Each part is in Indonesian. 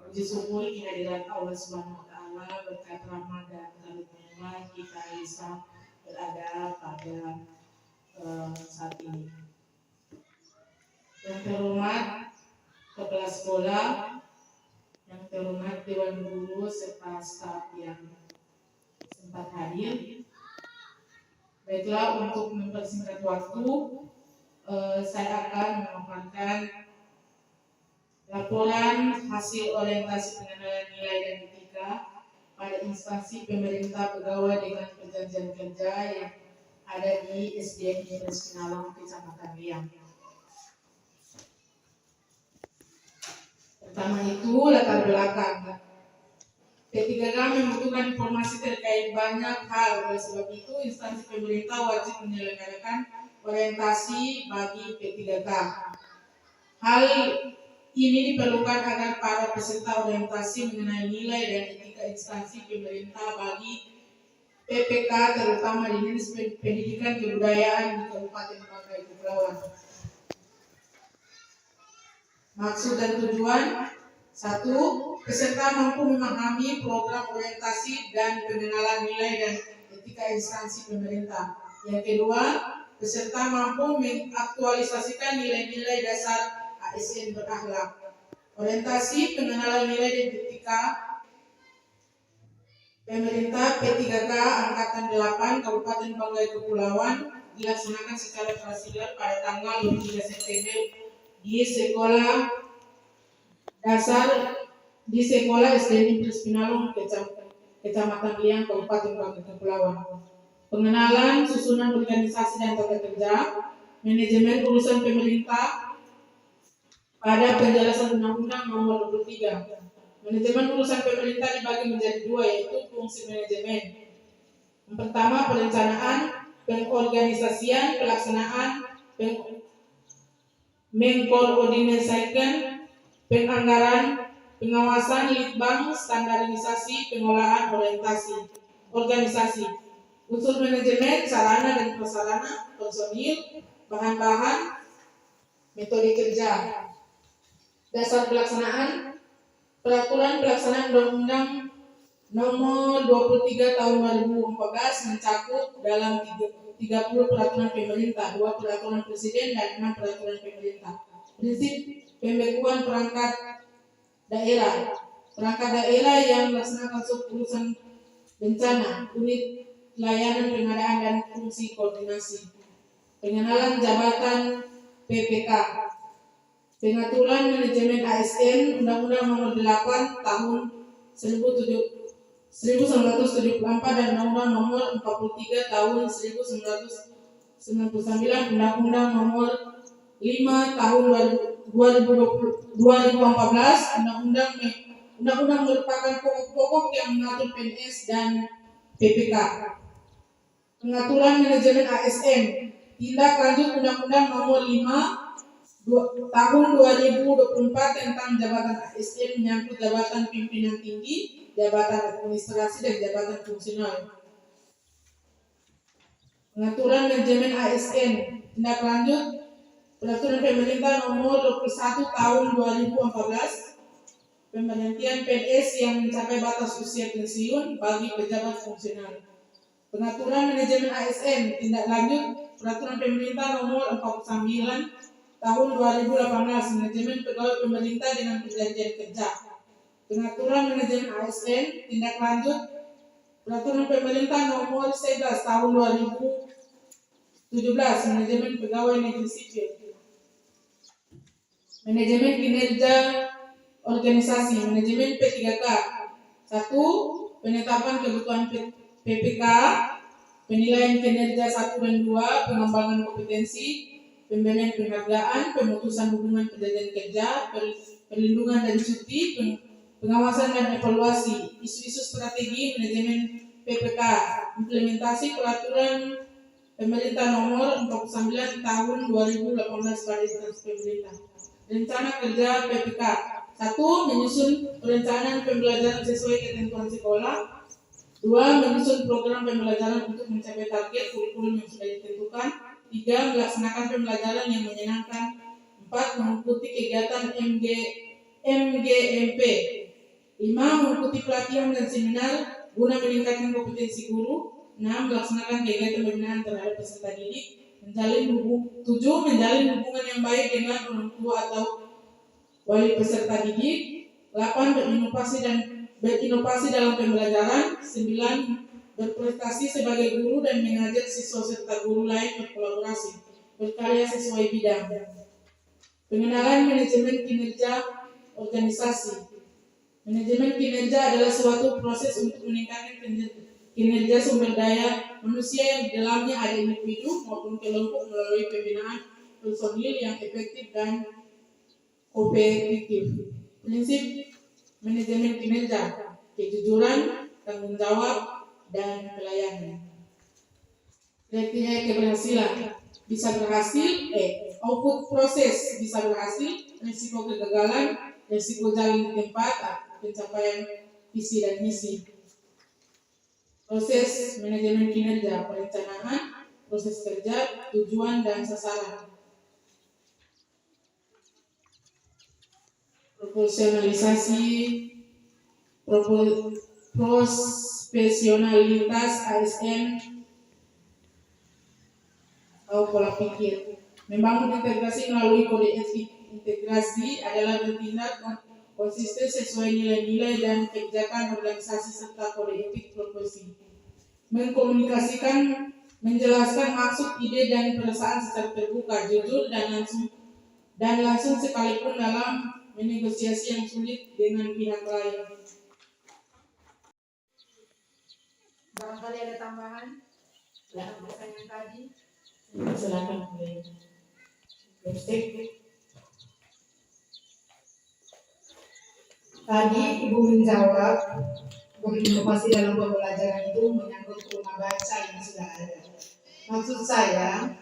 Puji syukur kehadiran Allah Subhanahu wa taala, berkat rahmat dan karunia kita bisa berada pada saat ini. Yang terhormat kepala sekolah, yang terhormat dewan guru serta staf yang sempat hadir. Baiklah, untuk mempersingkat waktu, saya akan memaparkan laporan hasil orientasi pengenalan nilai dan etika pada instansi pemerintah pegawai dengan perjanjian kerja yang ada di SDN Negeri Pinalong, Kecamatan Liang. Pertama itu latar belakang. P3K membutuhkan informasi terkait banyak hal, oleh sebab itu instansi pemerintah wajib menyelenggarakan orientasi bagi P3K. Hal ini diperlukan agar para peserta orientasi mengenai nilai dan etika instansi pemerintah bagi PPK, terutama di Dinas Pendidikan Kebudayaan di Kabupaten Banggai Kepulauan. Maksud dan tujuan: 1. Peserta mampu memahami program orientasi dan pengenalan nilai dan etika instansi pemerintah. Yang kedua, peserta mampu mengaktualisasikan nilai-nilai dasar ASN berakhlak. Orientasi pengenalan nilai dan etika pemerintah P3K Angkatan 8 Kabupaten Banggai Kepulauan dilaksanakan secara fasilar pada tanggal 23 September di sekolah dasar di sekolah SDN Negeri Pinalong, Kecamatan Liang, Kabupaten Banggai Kepulauan. Pengenalan susunan organisasi dan tata kerja, manajemen urusan pemerintah pada penjelasan Undang-Undang Nomor 23. Manajemen urusan pemerintah dibagi menjadi dua, yaitu fungsi manajemen. Yang pertama, perencanaan, pengorganisasian, pelaksanaan, mengkoordinasikan, penganggaran, pengawasan, litbang, standarisasi, pengolahan, orientasi, organisasi. Unsur manajemen, sarana dan prasarana, personil, bahan-bahan, metode kerja. Dasar pelaksanaan, peraturan pelaksanaan Undang-Undang Nomor 23 Tahun 2014 mencakup dalam 30 peraturan pemerintah, 2 peraturan presiden dan 6 peraturan pemerintah. Prinsip pembekuan perangkat daerah. Perangkat daerah yang melaksanakan urusan bencana, unit layanan pengadaan dan fungsi koordinasi. Pengenalan jabatan PPK. Pengaturan manajemen ASN Undang-Undang Nomor 8 Tahun 1974 dan Undang-Undang Nomor 43 Tahun 1999, Undang-Undang Nomor 5 Tahun 2014, Undang-Undang merupakan pokok-pokok yang mengatur PNS dan PPK. Pengaturan manajemen ASN, tindak lanjut Undang-Undang Nomor 5 Tahun 2024 tentang jabatan ASN menyangkut jabatan pimpinan tinggi, jabatan administrasi dan jabatan fungsional. Pengaturan manajemen ASN, tindak lanjut Peraturan Pemerintah Nomor 21 Tahun 2014, pemberhentian PNS yang mencapai batas usia pensiun bagi pejabat fungsional. Pengaturan manajemen ASN, tindak lanjut Peraturan Pemerintah Nomor 49 Tahun 2018, manajemen pegawai pemerintah dengan perjanjian kerja. Pengaturan manajemen ASN, tindak lanjut Peraturan Pemerintah Nomor 11 Tahun 2017, manajemen pegawai negeri sipil. Manajemen kinerja organisasi, manajemen P3K. 1. Penetapan kebutuhan PPK, penilaian kinerja 1 dan 2, pengembangan kompetensi, pemberian penghargaan, pemutusan hubungan perjanjian kerja, perlindungan dan cuti, pengawasan dan evaluasi, isu-isu strategi manajemen PPK, implementasi peraturan Pemerintah Nomor 49 Tahun 2018 pada instansi pemerintah. Rencana kerja PPK. 1. Menyusun perencanaan pembelajaran sesuai ketentuan sekolah. 2. Menyusun program pembelajaran untuk mencapai target kurikulum yang sudah ditentukan. 3. Melaksanakan pembelajaran yang menyenangkan. 4. Mengikuti kegiatan MGMP. 5. Mengikuti pelatihan dan seminar guna meningkatkan kompetensi guru. 6. Melaksanakan kegiatan pembinaan terhadap peserta didik. 7. Menjalin hubungan yang baik dengan orang tua atau wali peserta didik. 8. Berinovasi dalam pembelajaran. 9. Berprestasi sebagai guru dan mengajak siswa serta guru lain berkolaborasi, berkarya sesuai bidang. Pengenalan manajemen kinerja organisasi. Manajemen kinerja adalah suatu proses untuk meningkatkan kinerja sumber daya manusia yang di dalamnya ada individu maupun kelompok melalui pembinaan personil yang efektif dan kompetitif. Prinsip manajemen kinerja: kejujuran, tanggung jawab, dan pelayanan. Kriteria keberhasilan: bisa berhasil, output proses bisa berhasil, risiko kegagalan, risiko jalan di tempat, pencapaian visi dan misi. Proses manajemen kinerja: perencanaan, proses kerja, tujuan dan sasaran. Profesionalisasi, profesionalitas ASN atau pola pikir. Membangun integrasi melalui kode etik. Integrasi adalah bertindak konsisten sesuai nilai-nilai dan kebijakan organisasi serta kode etik profesi. Mengkomunikasikan, menjelaskan maksud, ide dan perasaan secara terbuka, jujur dan langsung sekalipun dalam menegosiasi yang sulit dengan pihak lain. Barangkali ada tambahan dalam pertanyaan tadi? Silakan. Tadi Ibu menjawab berinovasi dalam pembelajaran itu menyangkut rumah baca yang sudah ada. Maksud saya,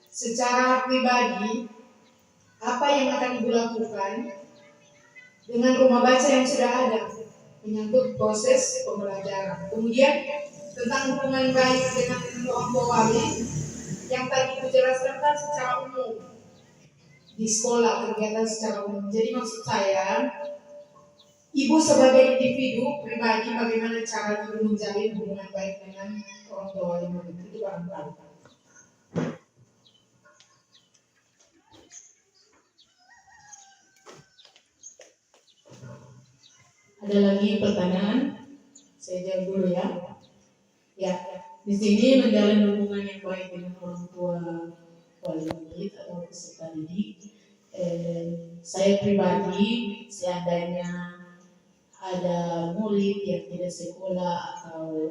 secara pribadi, apa yang akan Ibu lakukan dengan rumah baca yang sudah ada menyangkut proses pembelajaran. Kemudian tentang hubungan baik dengan orang tua wali yang tadi Ibu jelaskan kan secara umum di sekolah, kegiatan secara umum. Jadi maksud saya, Ibu sebagai individu pribadi bagaimana cara Ibu menjalin hubungan baik dengan orang tua wali murid itu barangkali. Ada lagi pertanyaan? Saya jawab dulu ya. Ya, di sini menjalin hubungan yang baik dengan orang tua wali murid atau peserta didik. Saya pribadi, seandainya ada murid yang tidak sekolah atau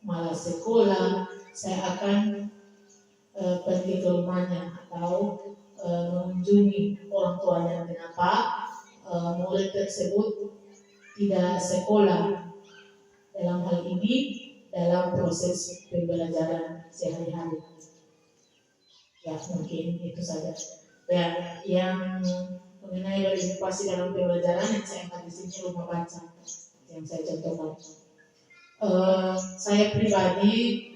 malas sekolah, saya akan pergi ke rumahnya atau mengunjungi orang tuanya. Kenapa murid tersebut tidak sekolah? Dalam hal ini dalam proses pembelajaran sehari-hari. Ya, mungkin itu saja. Ya, yang mengenai berinovasi dalam pembelajaran yang saya angkat di sini rumah baca yang saya contohkan. Saya pribadi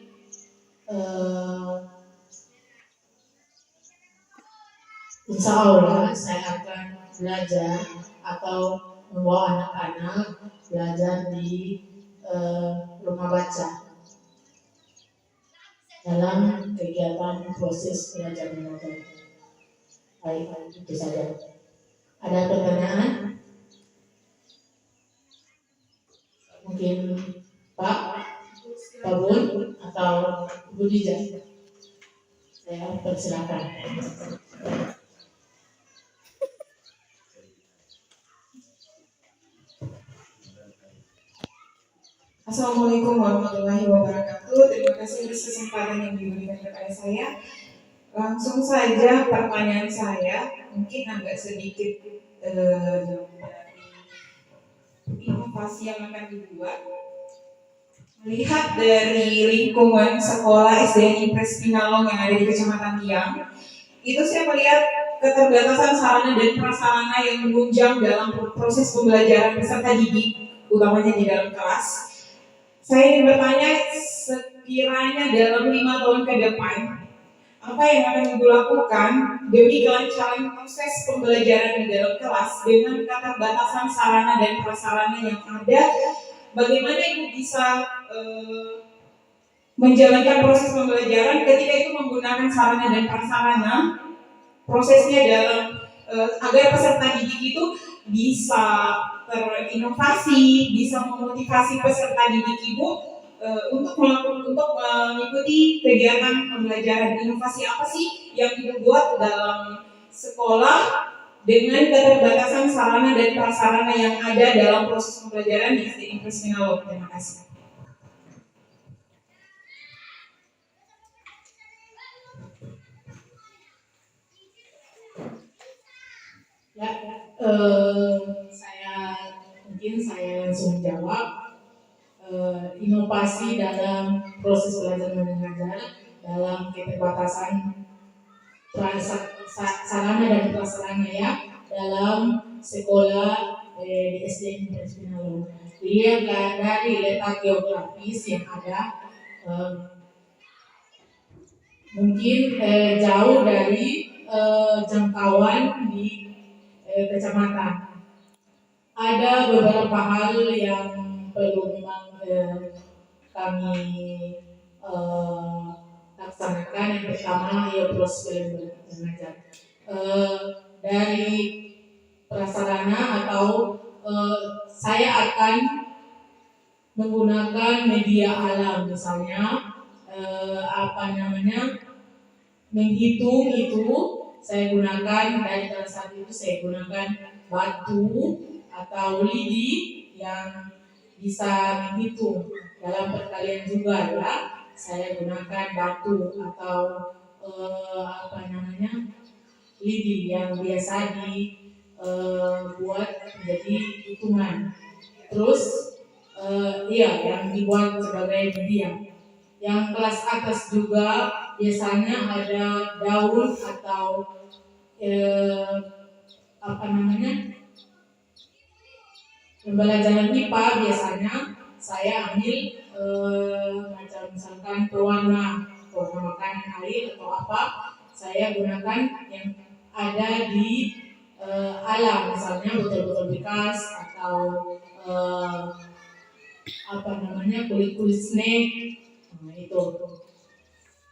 insya Allah saya akan belajar atau membawa anak-anak belajar di rumah baca dalam kegiatan proses belajar mengajar. Baik, itu saja. Ada pertanyaan? Mungkin Pak Bun atau Bu Dija? Saya persilakan. Assalamualaikum warahmatullahi wabarakatuh. Terima kasih atas kesempatan yang diberikan kepada saya. Langsung saja pertanyaan saya, mungkin agak sedikit inovasi yang akan dibuat. Melihat dari lingkungan sekolah SDN Impres Pinalong yang ada di Kecamatan Tiang, itu saya melihat keterbatasan sarana dan prasarana yang menunjang dalam proses pembelajaran peserta didik, utamanya di dalam kelas. Saya ingin bertanya, sekiranya dalam 5 tahun ke depan, apa yang akan Ibu lakukan demi kelancaran proses pembelajaran di dalam kelas dengan keterbatasan sarana dan prasarana yang ada. Bagaimana Ibu bisa menjalankan proses pembelajaran ketika itu menggunakan sarana dan prasarana, prosesnya dalam agar peserta didik itu bisa terinovasi, bisa memotivasi peserta didik Ibu untuk mengikuti kegiatan pembelajaran. Inovasi apa sih yang dibuat dalam sekolah dengan keterbatasan sarana dan prasarana yang ada dalam proses pembelajaran di SD Impres Pinalok? Terima kasih. Ya, saya langsung jawab. Inovasi dalam proses belajar mengajar dalam keterbatasan sarana dan prasarana ya dalam sekolah di SD Impres Pinalok. Dilihat dari letak geografis yang ada, mungkin jauh dari jangkauan di kecamatan. Ada beberapa hal yang perlu memang kami laksanakan. Yang pertama ya proses belajar dari prasarana atau saya akan menggunakan media alam, misalnya menghitung itu saya gunakan dari salah satu itu saya gunakan batu atau lidi yang bisa menghitung dalam perkalian juga ya. Saya gunakan batu atau lidi yang biasa dibuat menjadi hitungan. Terus yang dibuat sebagai media. Yang kelas atas juga biasanya ada daun atau pembelajaran IPA. Biasanya saya ambil misalkan pewarna makanan air atau apa, saya gunakan yang ada di alam, misalnya botol-botol bekas atau kulit-kulit snack. Itu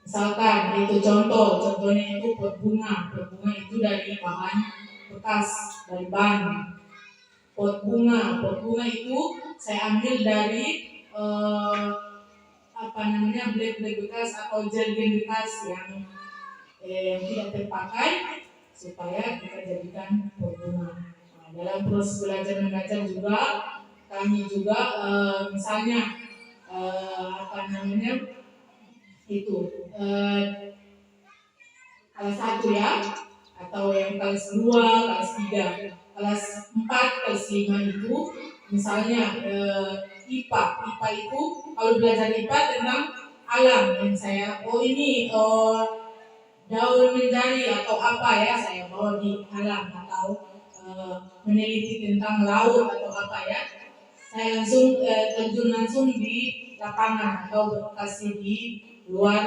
misalkan itu contohnya itu pot bunga itu dari bahan bekas, dari ban. Pot bunga itu saya ambil dari blek bekas atau gel bekas yang tidak terpakai supaya kita jadikan pot bunga. Dalam proses belajar mengajar juga kami juga misalnya kelas 1 ya, atau yang kelas 2, kelas 3, kelas 4, kelas 5 itu misalnya IPA itu kalau belajar IPA tentang alam yang saya daun menjadi atau apa ya, saya bawa di alam, atau meneliti tentang laut atau apa ya, saya langsung terjun langsung di lapangan atau berlokasi di luar